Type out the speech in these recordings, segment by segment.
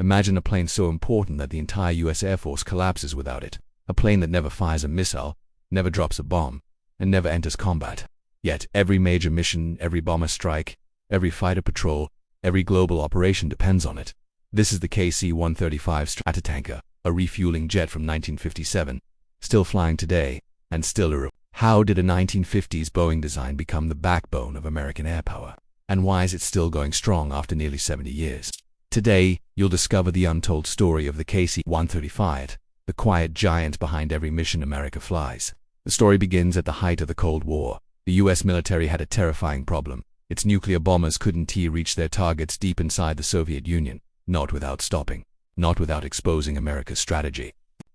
Imagine a plane so important that the entire US Air Force collapses without it. A plane that never fires a missile, never drops a bomb, and never enters combat. Yet every major mission, every bomber strike, every fighter patrol, every global operation depends on it. This is the KC-135 Stratotanker, a refueling jet from 1957, still flying today, and still a How did a 1950s Boeing design become the backbone of American air power? And why is it still going strong after nearly 70 years? Today, you'll discover the untold story of the KC-135, the quiet giant behind every mission America flies. The story begins at the height of the Cold War. The US military had a terrifying problem. Its nuclear bombers couldn't reach their targets deep inside the Soviet Union, not without stopping, not without exposing America's strategy.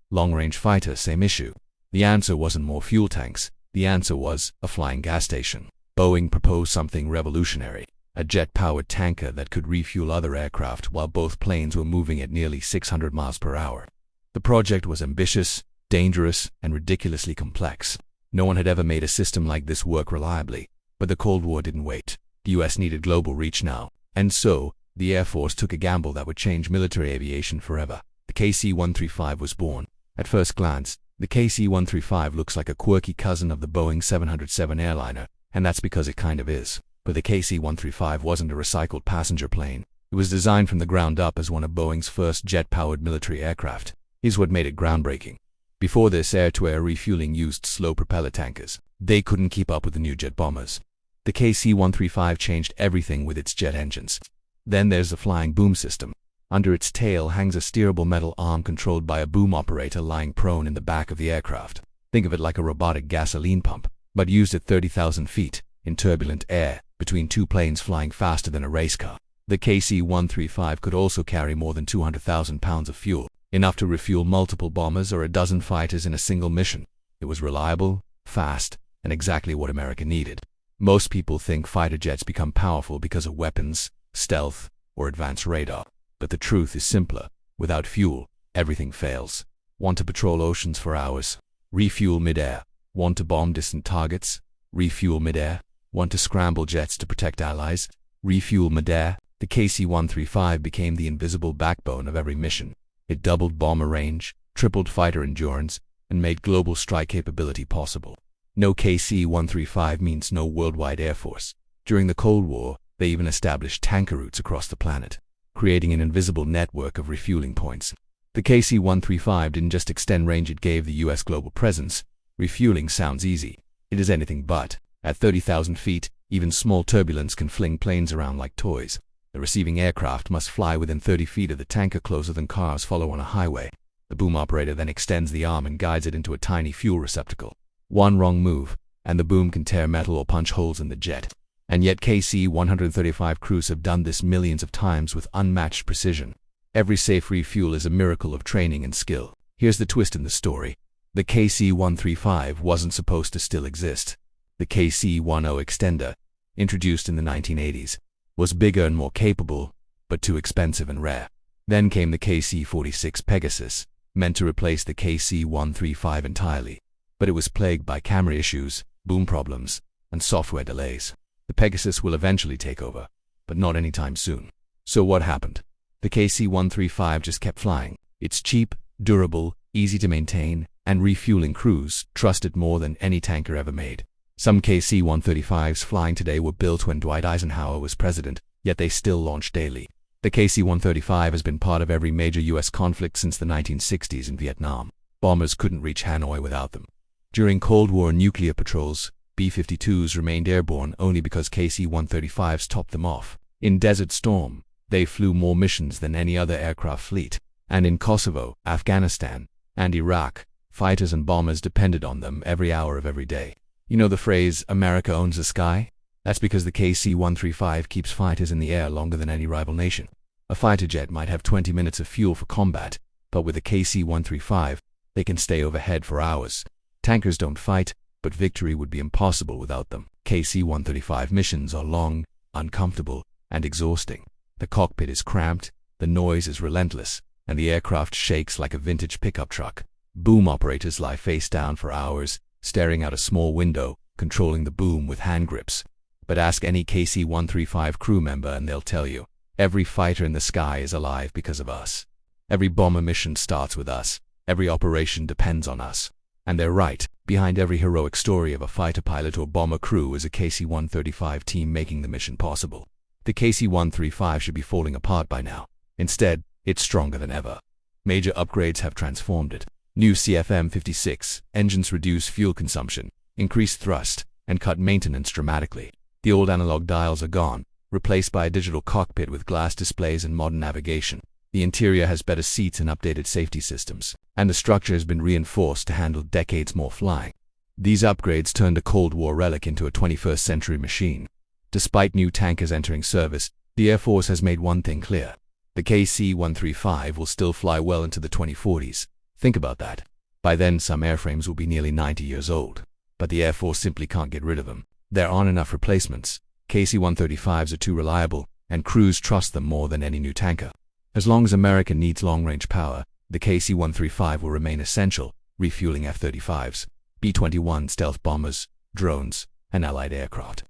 Long-range fighter, same issue. The answer wasn't more fuel tanks. The answer was a flying gas station. Boeing proposed something revolutionary, a jet-powered tanker that could refuel other aircraft while both planes were moving at nearly 600 miles per hour. The project was ambitious, dangerous, and ridiculously complex. No one had ever made a system like this work reliably, but the Cold War didn't wait. The US needed global reach now, and so, the Air Force took a gamble that would change military aviation forever. The KC-135 was born. At first glance, the KC-135 looks like a quirky cousin of the Boeing 707 airliner, and that's because it kind of is. But the KC-135 wasn't a recycled passenger plane. It was designed from the ground up as one of Boeing's first jet-powered military aircraft. Here's what made it groundbreaking. Before this, air-to-air refueling used slow propeller tankers. They couldn't keep up with the new jet bombers. The KC-135 changed everything with its jet engines. Then there's the flying boom system. Under its tail hangs a steerable metal arm controlled by a boom operator lying prone in the back of the aircraft. Think of it like a robotic gasoline pump, but used at 30,000 feet, in turbulent air, between two planes flying faster than a race car. The KC-135 could also carry more than 200,000 pounds of fuel, enough to refuel multiple bombers or a dozen fighters in a single mission. It was reliable, fast, and exactly what America needed. Most people think fighter jets become powerful because of weapons, stealth, or advanced radar. But the truth is simpler. Without fuel, everything fails. Want to patrol oceans for hours? Refuel midair. Want to bomb distant targets? Refuel midair. Want to scramble jets to protect allies? Refuel midair. The KC-135 became the invisible backbone of every mission. It doubled bomber range, tripled fighter endurance, and made global strike capability possible. No KC-135 means no worldwide air force. During the Cold War, they even established tanker routes across the planet, creating an invisible network of refueling points. The KC-135 didn't just extend range, it gave the US global presence. Refueling sounds easy. It is anything but. At 30,000 feet, even small turbulence can fling planes around like toys. The receiving aircraft must fly within 30 feet of the tanker, closer than cars follow on a highway. The boom operator then extends the arm and guides it into a tiny fuel receptacle. One wrong move, and the boom can tear metal or punch holes in the jet. And yet KC-135 crews have done this millions of times with unmatched precision. Every safe refuel is a miracle of training and skill. Here's the twist in the story. The KC-135 wasn't supposed to still exist. The KC-10 extender, introduced in the 1980s, was bigger and more capable, but too expensive and rare. Then came the KC-46 Pegasus, meant to replace the KC-135 entirely. But it was plagued by camera issues, boom problems, and software delays. The Pegasus will eventually take over, but not anytime soon. So what happened? The KC-135 just kept flying. It's cheap, durable, easy to maintain, and refueling crews trust it more than any tanker ever made. Some KC-135s flying today were built when Dwight Eisenhower was president, yet they still launch daily. The KC-135 has been part of every major US conflict since the 1960s in Vietnam. Bombers couldn't reach Hanoi without them. During Cold War nuclear patrols, B-52s remained airborne only because KC-135s topped them off. In Desert Storm, they flew more missions than any other aircraft fleet. And in Kosovo, Afghanistan, and Iraq, fighters and bombers depended on them every hour of every day. You know the phrase, America owns the sky? That's because the KC-135 keeps fighters in the air longer than any rival nation. A fighter jet might have 20 minutes of fuel for combat, but with the KC-135, they can stay overhead for hours. Tankers don't fight, but victory would be impossible without them. KC-135 missions are long, uncomfortable, and exhausting. The cockpit is cramped, the noise is relentless, and the aircraft shakes like a vintage pickup truck. Boom operators lie face down for hours, staring out a small window, controlling the boom with hand grips. But ask any KC-135 crew member and they'll tell you, Every fighter in the sky is alive because of us. Every bomber mission starts with us. Every operation depends on us. And they're right. Behind every heroic story of a fighter pilot or bomber crew is a KC-135 team making the mission possible. The KC-135 should be falling apart by now. Instead, it's stronger than ever. Major upgrades have transformed it. New CFM56 engines reduce fuel consumption, increase thrust, and cut maintenance dramatically. The old analog dials are gone, replaced by a digital cockpit with glass displays and modern navigation. The interior has better seats and updated safety systems, and the structure has been reinforced to handle decades more flying. These upgrades turned a Cold War relic into a 21st century machine. Despite new tankers entering service, the Air Force has made one thing clear. The KC-135 will still fly well into the 2040s. Think about that. By then, some airframes will be nearly 90 years old. But the Air Force simply can't get rid of them. There aren't enough replacements. KC-135s are too reliable, and crews trust them more than any new tanker. As long as America needs long-range power, the KC-135 will remain essential, refueling F-35s, B-21 stealth bombers, drones, and allied aircraft.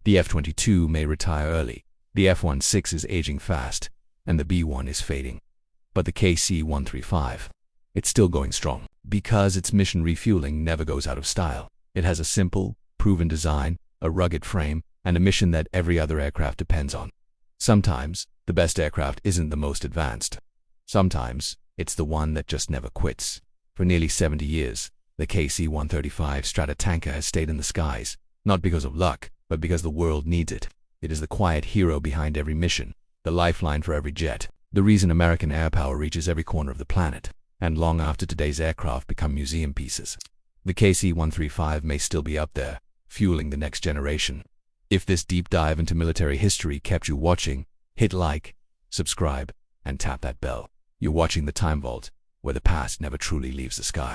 The F-22 may retire early, the F-16 is aging fast, and the B-1 is fading. But the KC-135, it's still going strong, because its mission refueling never goes out of style. It has a simple, proven design, a rugged frame, and a mission that every other aircraft depends on. Sometimes, the best aircraft isn't the most advanced. Sometimes, it's the one that just never quits. For nearly 70 years, the KC-135 Stratotanker has stayed in the skies, not because of luck, but because the world needs it. It is the quiet hero behind every mission, the lifeline for every jet, the reason American air power reaches every corner of the planet, and long after today's aircraft become museum pieces. The KC-135 may still be up there, fueling the next generation. If this deep dive into military history kept you watching, hit like, subscribe, and tap that bell. You're watching the Time Vault, where the past never truly leaves the sky.